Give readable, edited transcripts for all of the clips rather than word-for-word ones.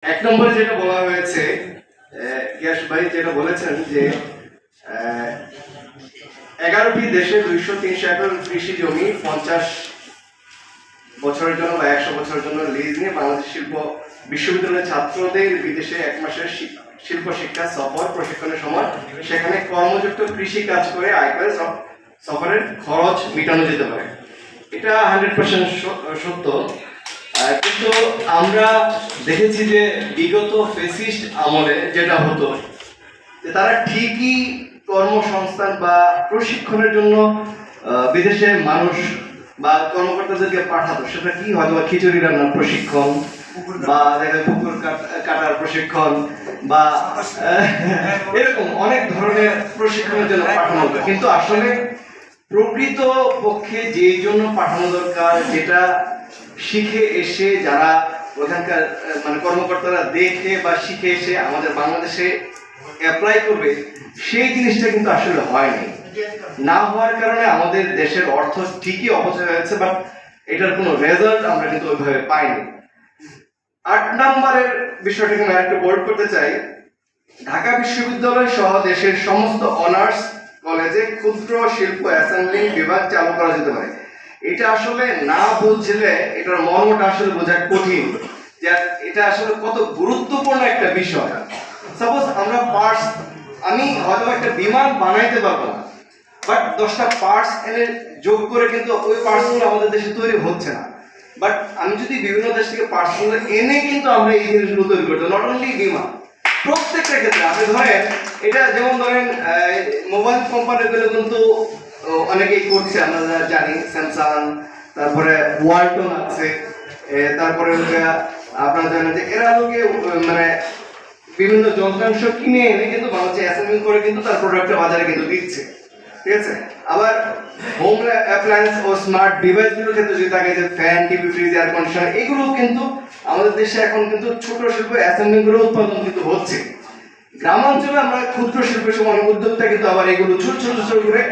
এক নম্বরে যেটা বলা হয়েছে, ইয়াস ভাই যেটা বলেছেন যে 11টি দেশে 200-300 একর কৃষি জমি 50 বছরের জন্য বা 100 বছরের জন্য লিজ নিয়ে বাংলাদেশ শিল্প বিশ্ববিদ্যালয়ের ছাত্রদের বিদেশে 1 মাসের শিল্প শিক্ষা সফর প্রশিক্ষণের সময় সেখানে কর্মযুক্ত কৃষি কাজ করে আয় করে সফরের খরচ মেটানো যেতে পারে। এটা 100% সত্য। কিন্তু আমরা দেখেছি যে বিগত ফেসিস্ট আমলে যেটা হতো যে তারা ঠিকই কর্মসংস্থান বা প্রশিক্ষণের জন্য বিদেশে মানুষ বা কর্মকর্তাদেরকে পাঠাতো। সেটা কি হয়তো বা খিচুড়ি রান্নার প্রশিক্ষণ বা পুকুর কাটার প্রশিক্ষণ বা এরকম অনেক ধরনের প্রশিক্ষণের জন্য পাঠানো হতো। কিন্তু আসলে প্রকৃত পক্ষে যেই জন্য পাঠানো দরকার, যেটা শিখে এসে যারা ওখানকার মানে কর্মকর্তারা দেখে বা শিখে এসে আমাদের বাংলাদেশে অ্যাপ্লাই করবে, সেই জিনিসটা কিন্তু আসলে হয়নি। না হওয়ার কারণে আমাদের দেশের অর্থ ঠিকই অপচয় হয়েছে, বাট এটার কোনো রেজাল্ট আমরা কিন্তু ওইভাবে পাইনি। 8 নম্বরের বিষয়টাকে আমি একটু বোল্ড করতে চাই। ঢাকা বিশ্ববিদ্যালয় সহ দেশের সমস্ত অনার্স কলেজে ক্ষুদ্র শিল্প অ্যাসেম্বলিং বিভাগ চালু করা যেতে পারে। এটা আসলে না বুঝলে এটার মর্মটা আসলে বোঝা কঠিন যে এটা আসলে কত গুরুত্বপূর্ণ একটা বিষয়। সাপোজ আমরা পার্টস, আমি হয়তো একটা বিমান বানাইতে পারবো না, বাট 10টা পার্টস এনে যোগ করে কিন্তু ওই পার্টসগুলো আমাদের দেশে তৈরি হচ্ছে না। বাট আমি যদি বিভিন্ন দেশ থেকে পার্টসগুলো এনে কিন্তু আমরা এই জিনিসগুলো তৈরি করতে, নট অনলি বিমান, প্রত্যেকটা ক্ষেত্রে আপনি ধরেন এটা যেমন ধরেন মোবাইল কোম্পানিগুলো কিন্তু অনেকেই করছে, আমরা জানি স্যামসাং, তারপরে ওয়ালটন আছে, তারপরে আপনারা জানেন যে এরা লোকে মানে বিভিন্ন যন্ত্রাংশ কিনে এনে কিন্তু বাংলাদেশে অ্যাসেম্বল করে কিন্তু তার প্রোডাক্টটা বাজারে কিন্তু দিচ্ছে, ঠিক আছে। আবার হোম অ্যাপ্লায়েন্স ও স্মার্ট ডিভাইসগুলোর ক্ষেত্রে যদি থাকে যে fan, TV, fridge, air conditioner, এগুলো কিন্তু আমাদের দেশে এখন কিন্তু ছোট শিল্প অ্যাসেম্বলিগুলো উৎপাদন কিন্তু হচ্ছে। গ্রামাঞ্চলে আমরা ক্ষুদ্র শিল্পের সময় উদ্যোক্তা কিন্তু আবার এগুলো ছোট ছোট ছোট করে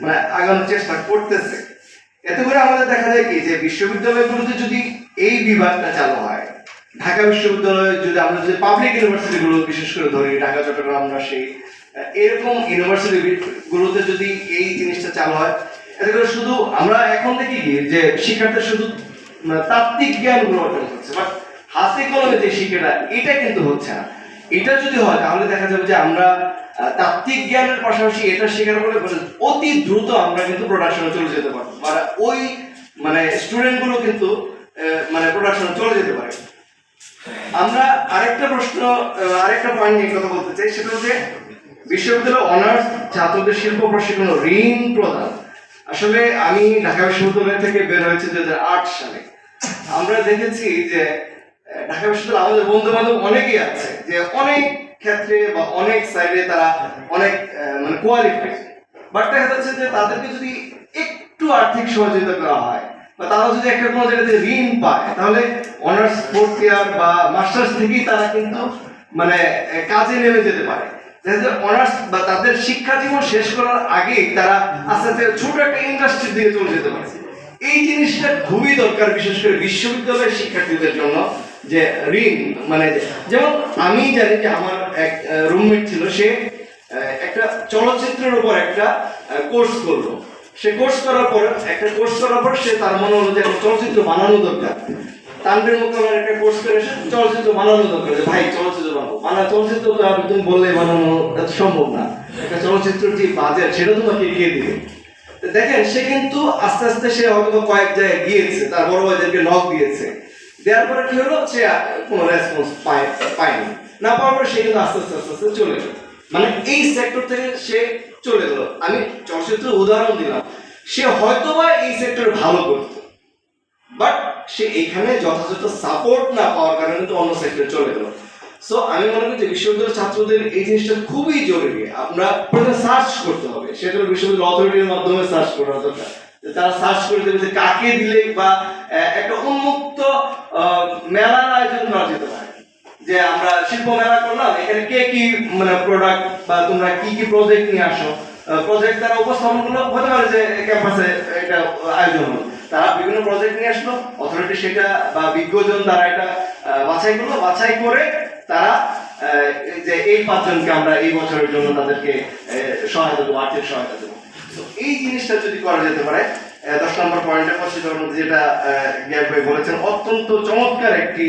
মানে আগানোর চেষ্টা করতেছে। এতে করে আমাদের দেখা যায় কি যে বিশ্ববিদ্যালয়গুলোতে যদি এই বিভাগটা চালু হয়, ঢাকা বিশ্ববিদ্যালয়ে যদি আমরা যদি পাবলিক ইউনিভার্সিটিগুলো বিশেষ করে ধরি, ঢাকা, চট্টগ্রাম, রাজশাহী, এরকম ইউনিভার্সিটি গুলোতে যদি এই জিনিসটা চালু হয়, এতে করে শুধু আমরা এখন দেখি কি যে শিক্ষার্থীরা শুধু তাত্ত্বিক জ্ঞানগুলো অর্জন করছে, বাট হাতে কলমে যে শিক্ষাটা এটা কিন্তু হচ্ছে না। এটা যদি হয় তাহলে দেখা যাবে যে আমরা তাত্ত্বিক জ্ঞানের পাশাপাশি এটা শেখার ফলে অতি দ্রুত আমরা কিন্তু প্রোডাকশনে চলে যেতে পারবো, মানে ওই মানে স্টুডেন্টগুলো কিন্তু মানে প্রোডাকশনে চলে যেতে পারে। আমরা আরেকটা পয়েন্ট নিয়ে কথা বলতে চাই, সেটা হচ্ছে বিশ্ববিদ্যালয় অনার্স ছাত্রদের শিল্প প্রশিক্ষণ ঋণ প্রদান। আসলে আমি ঢাকা বিশ্ববিদ্যালয় থেকে বের হয়েছি 2008 সালে। আমরা দেখেছি যে ঢাকা বিশ্ববিদ্যালয় আমাদের বন্ধু বান্ধব অনেকেই আছে যে অনেক ক্ষেত্রে বা অনেক সাইডে তারা অনেক মানে কোয়ালিফাইড, বাট দেখা যাচ্ছে যে তাদেরকে যদি একটু আর্থিক সহযোগিতা করা হয় বা তারা যদি একটা কোনো জায়গাতে ঋণ পায়, তাহলে অনার্স 4th ইয়ার বা মাস্টার্স থেকেই তারা কিন্তু মানে কাজে নেমে যেতে পারে। অনার্স বা তাদের শিক্ষা জীবন শেষ করার আগেই তারা আস্তে আস্তে ছোট একটা ইন্ডাস্ট্রির দিকে চলে যেতে পারে। এই জিনিসটা খুবই দরকার, বিশেষ করে বিশ্ববিদ্যালয়ের শিক্ষার্থীদের জন্য, যে ঋণ মানে যেমন আমি জানি যে আমার এক রুমমেট ছিল, সে একটা চলচ্চিত্রের উপর একটা কোর্স করলো। সে কোর্স করার পর সে তার মনে হলো যে চলচ্চিত্র বানানো দরকার। তানভীর মুকামের একটা কোর্স করে এসে চলচ্চিত্র বানানো দরকার, ভাই চলচ্চিত্র বানাবো। চলচ্চিত্র তো আর তুমি বললে বানানো সম্ভব না, একটা চলচ্চিত্রের যে বাজেট সেটা তোমাকে এগিয়ে দিবে। দেখেন সে কিন্তু আস্তে আস্তে সে হয়তো কয়েক জায়গায় গিয়েছে, তার বড় ভাইদেরকে নক দিয়েছে, দেওয়ার পরে কি হলো, সে কোনো রেসপন্স পায়নি। না পাওয়ার পরে সে কিন্তু আস্তে আস্তে চলে গেল, মানে এই সেক্টর থেকে সে চলে গেল। আমি চলচ্চিত্রের উদাহরণ দিলাম, সে হয়তোবা এই সেক্টরে ভালো করত, বাট সে এখানে যথাযথ সাপোর্ট না পাওয়ার কারণে কিন্তু অন্য সেক্টরে চলে গেল। সো আমি মনে করি যে বিশ্ববিদ্যালয়ের ছাত্রদের এই জিনিসটা খুবই জরুরি। আমরা প্রথমে সার্চ করতে হবে, সেটা বিশ্ববিদ্যালয় অথরিটির মাধ্যমে সার্চ করা দরকার। তারা সার্চ করে দেবে যে কাকে দিলে বা একটা উন্মুক্ত মেলার আয়োজন করা যেতে পারে, যে আমরা শিল্প মেলা করলাম, এখানে কে কি মানে প্রোডাক্ট বা তোমরা কি কি প্রজেক্ট নিয়ে আসো, প্রজেক্ট দ্বারা উপস্থাপন করলো, হতে পারে যে ক্যাম্পাসে এটা আয়োজন হলো। তারা বিভিন্ন প্রজেক্ট নিয়ে আসলো, অথরিটি সেটা বা বিজ্ঞজন তারা এটা বাছাই করলো, বাছাই করে তারা যে এই 5 জনকে আমরা এই বছরের জন্য তাদেরকে সহায়তা দেবো, আর্থিক সহায়তা দেবো। তো এই জিনিসটা যদি করা যেতে পারে, 10 নম্বর পয়েন্টে যেটা জ্ঞান ভাই বলেছেন, অত্যন্ত চমৎকার একটি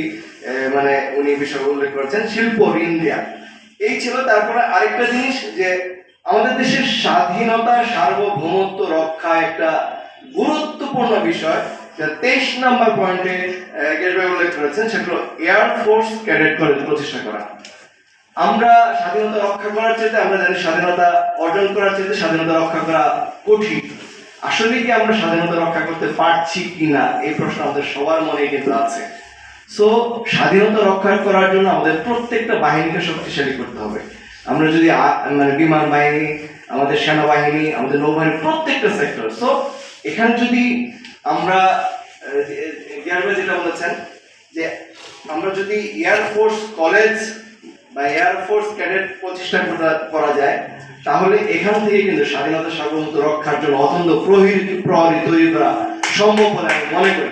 মানে উনি বিষয় উল্লেখ করেছেন, শিল্প ঋণ দেয়া। এই ছিল। তারপরে আরেকটা জিনিস যে আমাদের দেশের স্বাধীনতা সার্বভৌমত্ব রক্ষা একটা গুরুত্বপূর্ণ বিষয়, 23 নম্বর পয়েন্টে জ্ঞান ভাই উল্লেখ করেছেন, সেটা এয়ার ফোর্স ক্যাডেট কলেজ প্রতিষ্ঠা করা। আমরা স্বাধীনতা রক্ষা করার চাইতে, আমরা জানি স্বাধীনতা অর্জন করার চাইতে স্বাধীনতা রক্ষা করা কঠিন। আসলে কি আমরা স্বাধীনতা রক্ষা করতে পারছি কিনা এই প্রশ্ন আমাদের সবার মনে কিন্তু আছে। সো স্বাধীনতা রক্ষা করার জন্য আমাদের প্রত্যেকটা বাহিনীকে শক্তিশালী করতে হবে। আমরা যদি মানে বিমান বাহিনী, আমাদের সেনাবাহিনী, আমাদের নৌবাহিনী, প্রত্যেকটা সেক্টর। সো এখানে যদি আমরা যেটা বলেছেন যে আমরা যদি এয়ারফোর্স কলেজ বা এয়ারফোর্স ক্যাডেট প্রতিষ্ঠা করা যায়, তাহলে এখান থেকে কিন্তু স্বাধীনতা সার্বভৌমত্ব রক্ষার জন্য অত্যন্ত প্রহরী তৈরি করা সম্ভব বলে আমি মনে করি।